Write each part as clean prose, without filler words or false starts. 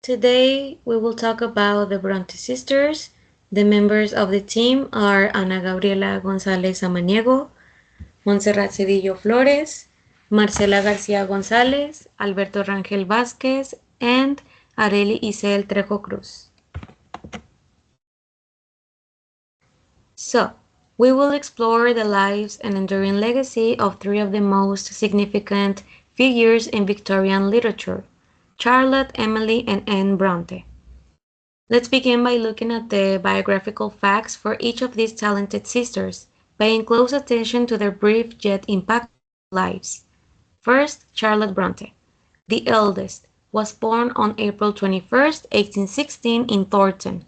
Today we will talk about the Bronte sisters. The members of the team are Ana Gabriela González Samaniego, Montserrat Cedillo Flores, Marcela García González, Alberto Rangel Vázquez, and Areli Isel Trejo Cruz. So, we will explore the lives and enduring legacy of three of the most significant figures in Victorian literature, Charlotte, Emily, and Anne Bronte. Let's begin by looking at the biographical facts for each of these talented sisters, paying close attention to their brief yet impactful lives. First, Charlotte Bronte, the eldest, was born on April 21st, 1816 in Thornton.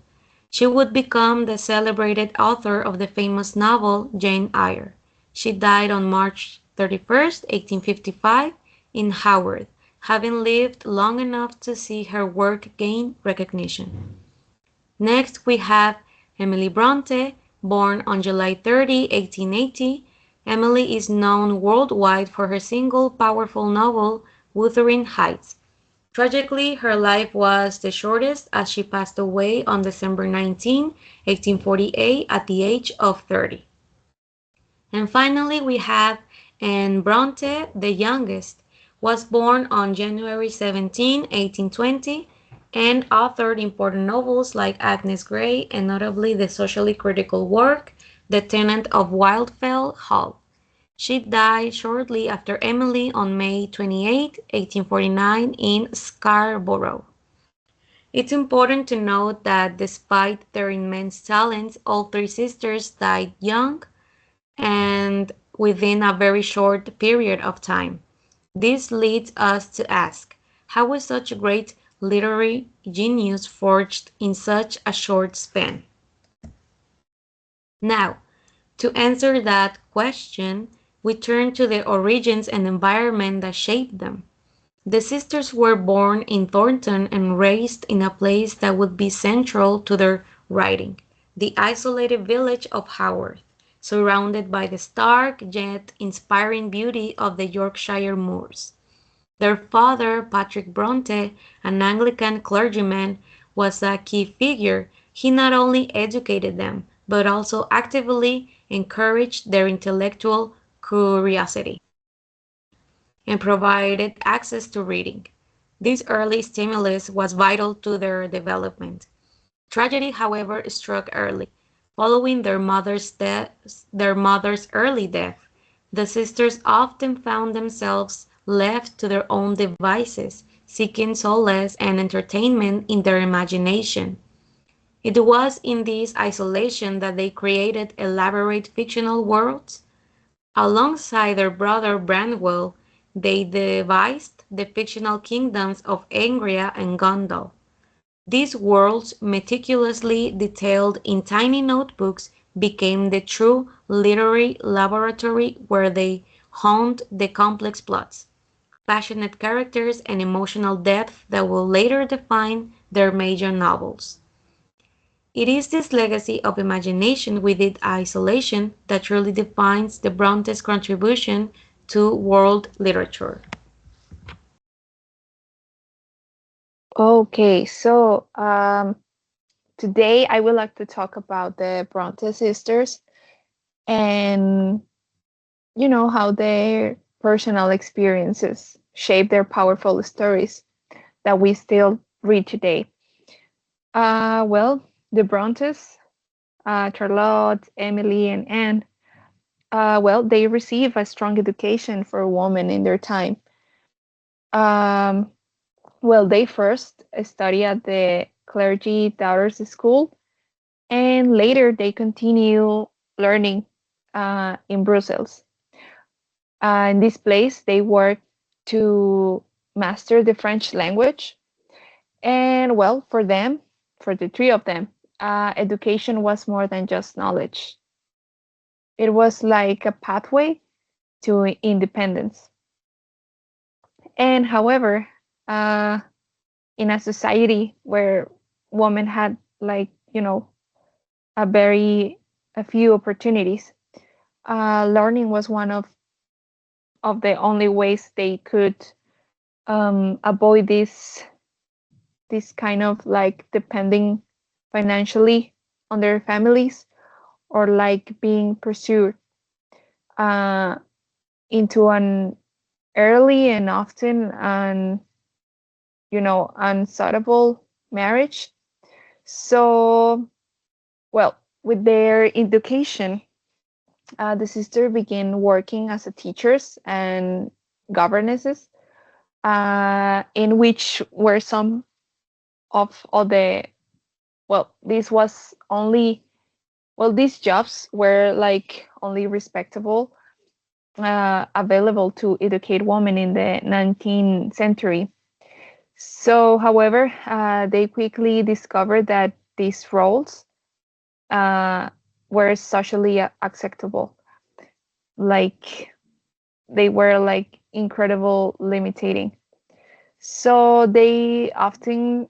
She would become the celebrated author of the famous novel Jane Eyre. She died on March 31st, 1855, in Haworth, having lived long enough to see her work gain recognition. Next, we have Emily Bronte, born on July 30, 1880. Emily is known worldwide for her single powerful novel, Wuthering Heights. Tragically, her life was the shortest as she passed away on December 19, 1848, at the age of 30. And finally, we have Anne Bronte, the youngest, was born on January 17, 1820, and authored important novels like Agnes Grey and notably the socially critical work The Tenant of Wildfell Hall. She died shortly after Emily on May 28, 1849, in Scarborough. It's important to note that despite their immense talents, all three sisters died young and within a very short period of time. This leads us to ask, how was such a great literary genius forged in such a short span? Now, to answer that question, we turn to the origins and environment that shaped them. The sisters were born in Thornton and raised in a place that would be central to their writing, the isolated village of Haworth, surrounded by the stark yet inspiring beauty of the Yorkshire moors. Their father, Patrick Bronte, an Anglican clergyman, was a key figure. He not only educated them, but also actively encouraged their intellectual curiosity and provided access to reading. This early stimulus was vital to their development. Tragedy, however, struck early. Following their mother's early death, the sisters often found themselves left to their own devices, seeking solace and entertainment in their imagination. It was in this isolation that they created elaborate fictional worlds. Alongside their brother Branwell, they devised the fictional kingdoms of Angria and Gondal. These worlds, meticulously detailed in tiny notebooks, became the true literary laboratory where they honed the complex plots, passionate characters, and emotional depth that will later define their major novels. It is this legacy of imagination within isolation that truly defines the Brontes' contribution to world literature. Okay, so today I would like to talk about the Bronte sisters and how their personal experiences shape their powerful stories that we still read today. Well, the Brontes, Charlotte, Emily, and Anne, they receive a strong education for women in their time. Um, they first study at the clergy daughters school, and later they continue learning in Brussels. In this place, they work to master the French language. And for them, for the three of them, education was more than just knowledge. It was like a pathway to independence. And however, uh, in a society where women had a very a few opportunities, learning was one of the only ways they could avoid this kind of like depending financially on their families, or like being pursued uh, into an early and often unsuitable marriage. So, well, with their education, the sister began working as a teachers and governesses, in which were some of all the, well, this was only, well, these jobs were like only respectable, available to educate women in the 19th century. So, however, they quickly discovered that these roles uh, were socially acceptable. Like they were like incredible limiting. So they often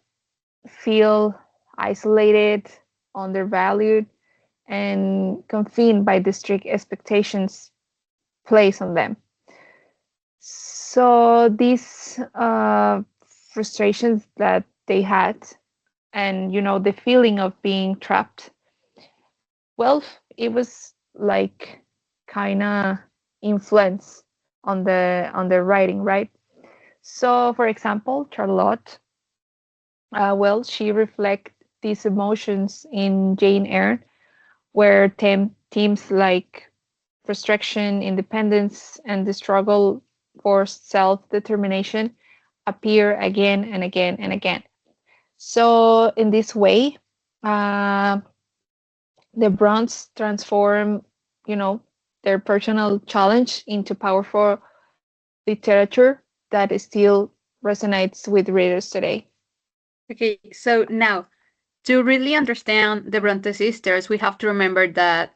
feel isolated, undervalued, and confined by the strict expectations placed on them. So these frustrations that they had, and the feeling of being trapped, well, it was like kind of influence on the writing, right? So, for example, Charlotte, well, she reflects these emotions in Jane Eyre, where themes like frustration, independence, and the struggle for self-determination appear again and again and again. So, in this way, uh, the Bronx transform, you know, their personal challenge into powerful literature that still resonates with readers today. Okay, so now to really understand the Bronte sisters, we have to remember that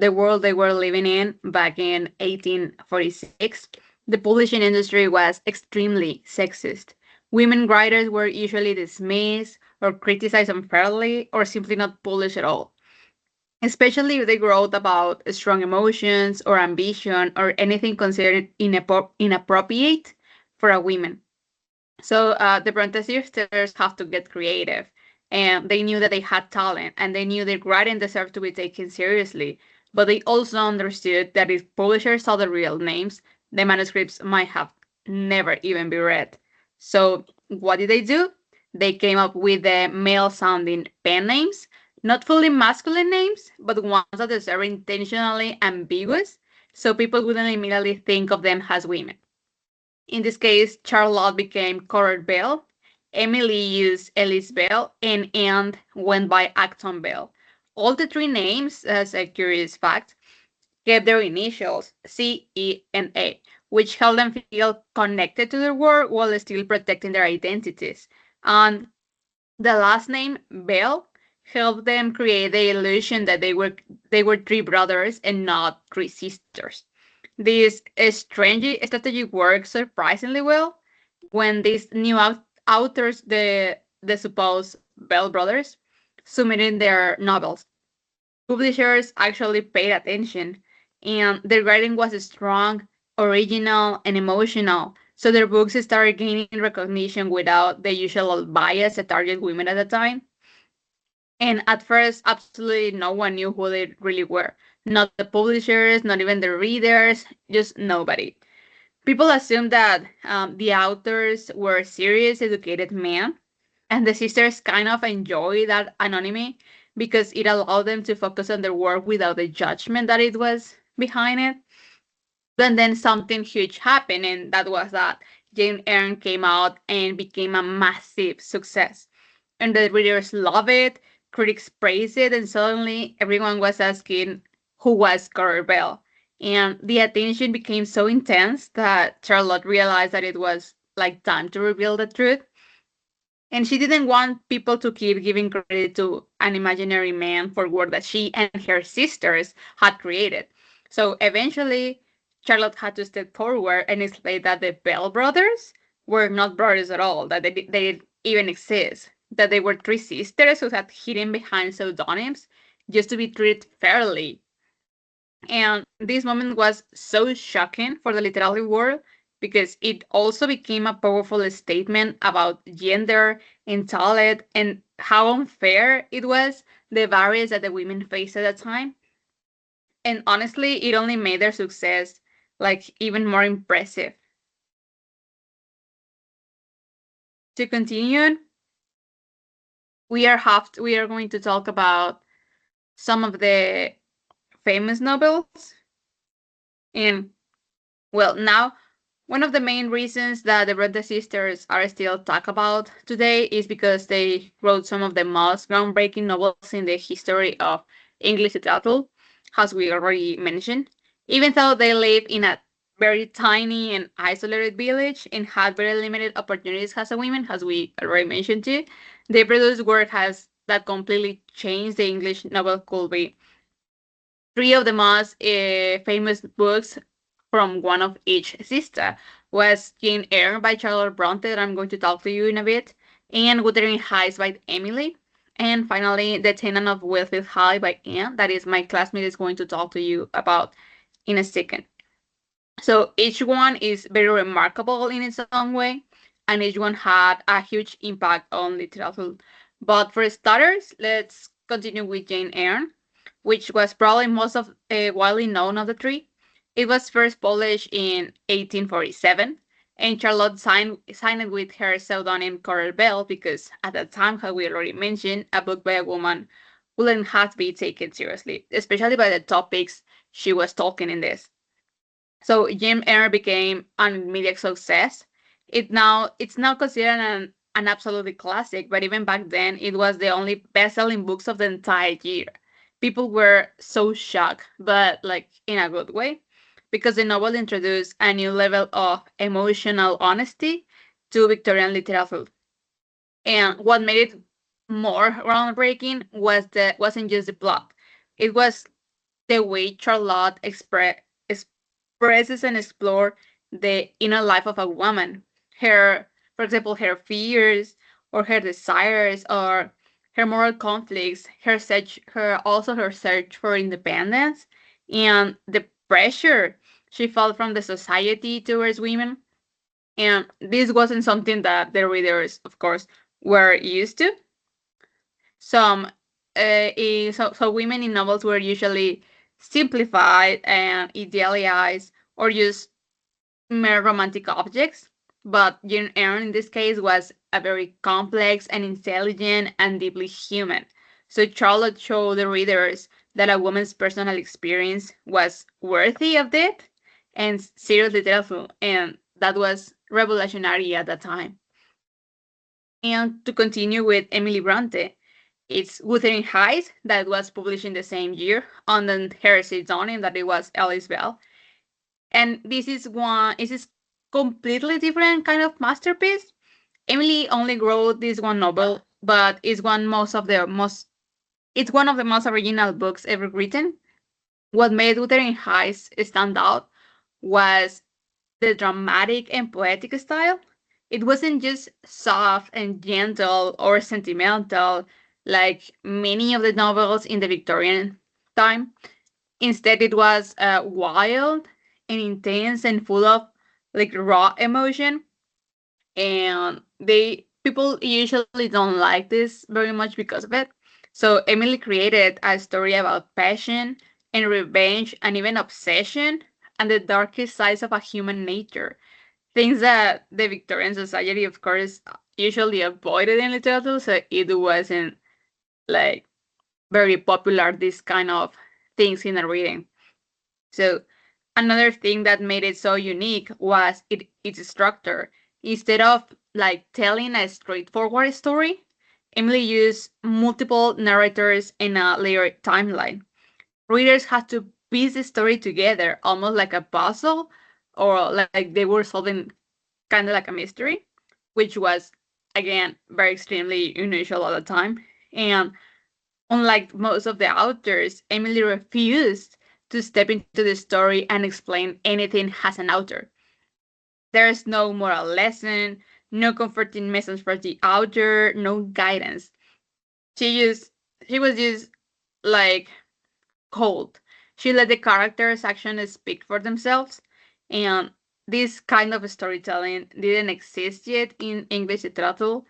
the world they were living in back in 1846, the publishing industry was extremely sexist. Women writers were usually dismissed or criticized unfairly or simply not published at all, especially if they wrote about strong emotions or ambition or anything considered inappropriate for a woman. So the Bronte sisters have to get creative, and they knew that they had talent, and they knew their writing deserved to be taken seriously. But they also understood that if publishers saw the real names, the manuscripts might have never even be read. So what did they do? They came up with the male-sounding pen names, not fully masculine names, but ones that are intentionally ambiguous, so people wouldn't immediately think of them as women. In this case, Charlotte became Coral Bell, Emily used Ellis Bell, and Anne went by Acton Bell. All the three names, as a curious fact, kept their initials C, E, and A, which helped them feel connected to their work while still protecting their identities. And the last name, Bell, helped them create the illusion that they were three brothers and not three sisters. This strange strategy works surprisingly well when these new authors, the supposed Bell brothers, submitted their novels. Publishers actually paid attention, and their writing was strong, original, and emotional. So their books started gaining recognition without the usual bias that target women at the time. And at first, absolutely no one knew who they really were. Not the publishers, not even the readers, just nobody. People assumed that the authors were serious, educated men, and the sisters kind of enjoyed that anonymity because it allowed them to focus on their work without the judgment that it was behind it. And then something huge happened, and that was that Jane Eyre came out and became a massive success. And the readers love it, critics praise it, and suddenly everyone was asking who was Coral Bell. And the attention became so intense that Charlotte realized that it was like time to reveal the truth. And she didn't want people to keep giving credit to an imaginary man for work that she and her sisters had created. So eventually, Charlotte had to step forward and explain that the Bell brothers were not brothers at all, that they didn't even exist, that they were three sisters who had hidden behind pseudonyms just to be treated fairly. And this moment was so shocking for the literary world because it also became a powerful statement about gender and talent and how unfair it was, the barriers that the women faced at the time. And honestly, it only made their success like even more impressive. To continue, we are going to talk about some of the famous novels. And well, now one of the main reasons that the Bronte sisters are still talked about today is because they wrote some of the most groundbreaking novels in the history of English literature, as we already mentioned. Even though they lived in a very tiny and isolated village and had very limited opportunities as a women, as we already mentioned too, they produced work has that completely changed the English novel could be. Three of the most famous books from one of each sister was Jane Eyre by Charlotte Bronte, that I'm going to talk to you in a bit, and Wuthering Heights by Emily, and finally The Tenant of Wellfield High by Anne, that is my classmate is going to talk to you about in a second. So each one is very remarkable in its own way, and each one had a huge impact on literature. But for starters, let's continue with Jane Eyre, which was probably most of widely known of the three. It was first published in 1847, and Charlotte signed it with her pseudonym Coral Bell because at the time, how we already mentioned, a book by a woman wouldn't have to be taken seriously, especially by the topics she was talking in this. So Jim Eyre became an immediate success. It's now considered an absolutely classic, but even back then it was the only best-selling books of the entire year. People were so shocked, but like in a good way, because the novel introduced a new level of emotional honesty to Victorian literature. And what made it more groundbreaking wasn't just the plot. It was the way Charlotte expresses and explore the inner life of a woman. Her, for example, her fears or her desires or her moral conflicts, her search for independence, and the pressure she felt from the society towards women. And this wasn't something that the readers, of course, were used to. Some so women in novels were usually simplified and idealized or used mere romantic objects, but Jane Eyre in this case was a very complex and intelligent and deeply human. So Charlotte showed the readers that a woman's personal experience was worthy of depth and serious literature, and that was revolutionary at that time. And to continue with Emily Bronte, it's Wuthering Heights that was published in the same year under her pseudonym that it was Alice Bell. And this is completely different kind of masterpiece. Emily only wrote this one novel, but it's one of the most original books ever written. What made Wuthering Heights stand out was the dramatic and poetic style. It wasn't just soft and gentle or sentimental like many of the novels in the Victorian time. Instead, it was wild and intense and full of like raw emotion. And they people usually don't like this very much because of it. So Emily created a story about passion and revenge and even obsession and the darkest sides of a human nature, things that the Victorian society, of course, usually avoided in literature. So it wasn't like very popular, this kind of things in a reading. So another thing that made it so unique was its structure. Instead of like telling a straightforward story, Emily used multiple narrators in a layered timeline. Readers had to piece the story together, almost like a puzzle, or like they were solving kind of like a mystery, which was again very extremely unusual at the time. And unlike most of the authors, Emily refused to step into the story and explain anything as an author. There's no moral lesson, no comforting message for the author, no guidance. She was just like cold. She let the characters' actions speak for themselves, and this kind of storytelling didn't exist yet in English literature,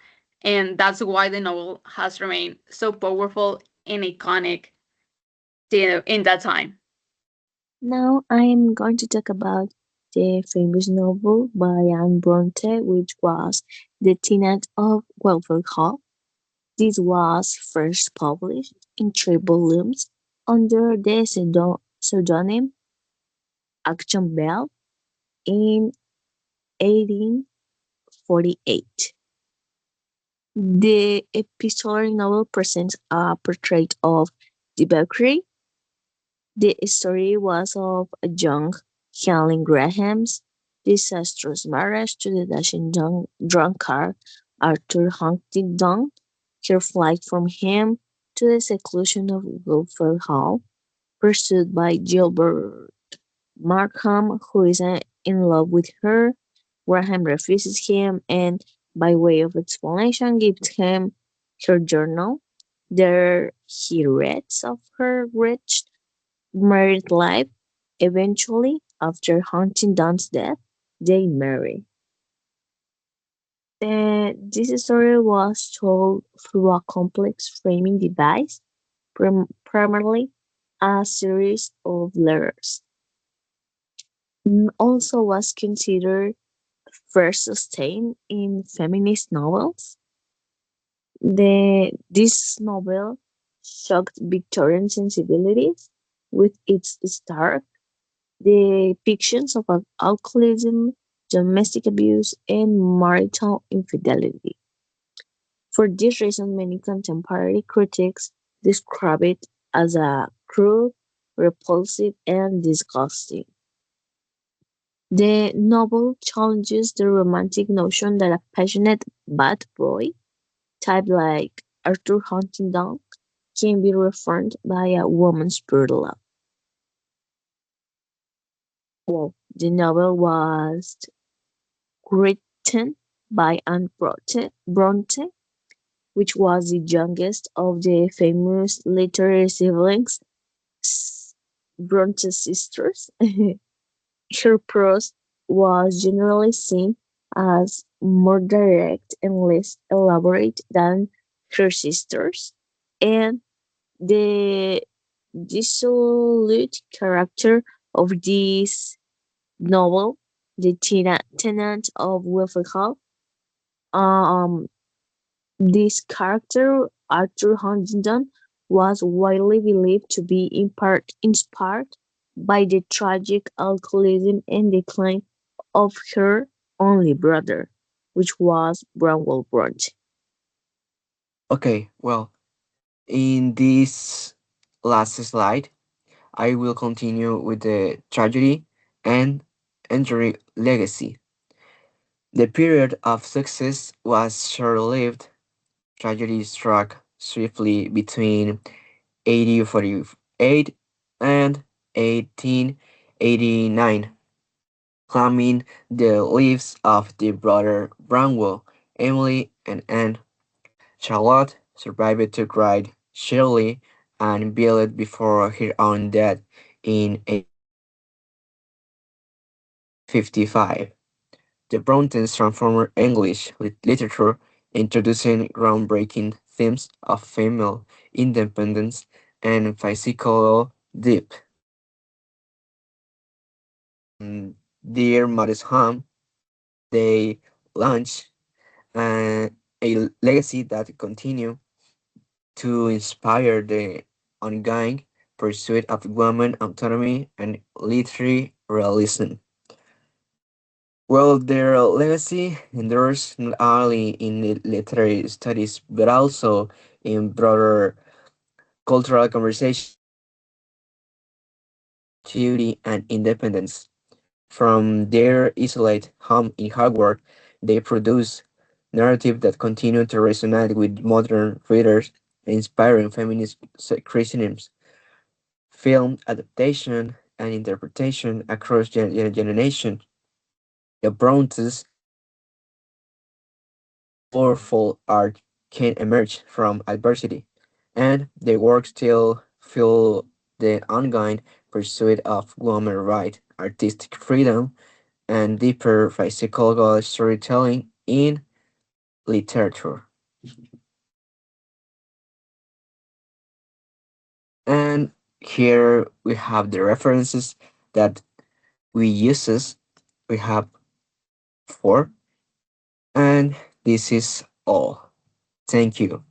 and that's why the novel has remained so powerful and iconic in that time. Now I'm going to talk about the famous novel by Anne Bronte, which was The Tenant of Welford Hall. This was first published in three volumes under the pseudonym Action Bell in 1848. The epistolary novel presents a portrait of debauchery. The story was of a young Helen Graham's disastrous marriage to the dashing young drunkard Arthur Huntingdon, her flight from him to the seclusion of Wilford Hall, pursued by Gilbert Markham, who is in love with her. Graham refuses him and, by way of explanation, gives him her journal. There he reads of her wretched married life. Eventually, after Huntingdon's death, they marry. This story was told through a complex framing device, primarily a series of letters. Also was considered first sustained in feminist novels. This novel shocked Victorian sensibilities with its stark depictions of alcoholism, domestic abuse, and marital infidelity. For this reason, many contemporary critics describe it as a crude, repulsive, and disgusting. The novel challenges the romantic notion that a passionate bad boy, type like Arthur Huntington, can be reformed by a woman's brutal love. Well, the novel was written by Bronte, which was the youngest of the famous literary siblings, Bronte sisters. Her prose was generally seen as more direct and less elaborate than her sisters, and the dissolute character of this novel, the tenant of Wilfred Hall, um, this character, Arthur Huntington, was widely believed to be in part inspired by the tragic alcoholism and decline of her only brother, which was Branwell Bronte. Okay, well, in this last slide, I will continue with the tragedy and enduring legacy. The period of success was short-lived. Tragedy struck swiftly between 1848 and 1889, claiming the lives of the brother Branwell, Emily, and Anne. Charlotte survived to write Shirley and Violet before her own death in 1855. The Brontës transformed English literature, introducing groundbreaking themes of female independence and physical depth. From their modest home, they launched uh, a legacy that continues to inspire the ongoing pursuit of women autonomy and literary realism. Well, their legacy endures not only in literary studies but also in broader cultural conversation, duty, and independence. From their isolated home in Hogwarts, they produce narratives that continue to resonate with modern readers, inspiring feminist criticisms, film adaptation, and interpretation across generations. The Brontes powerful art can emerge from adversity, and their work still fuel the ongoing pursuit of women's rights, artistic freedom, and deeper psychological storytelling in literature. And here we have the references that we uses we have four, and this is all. Thank you.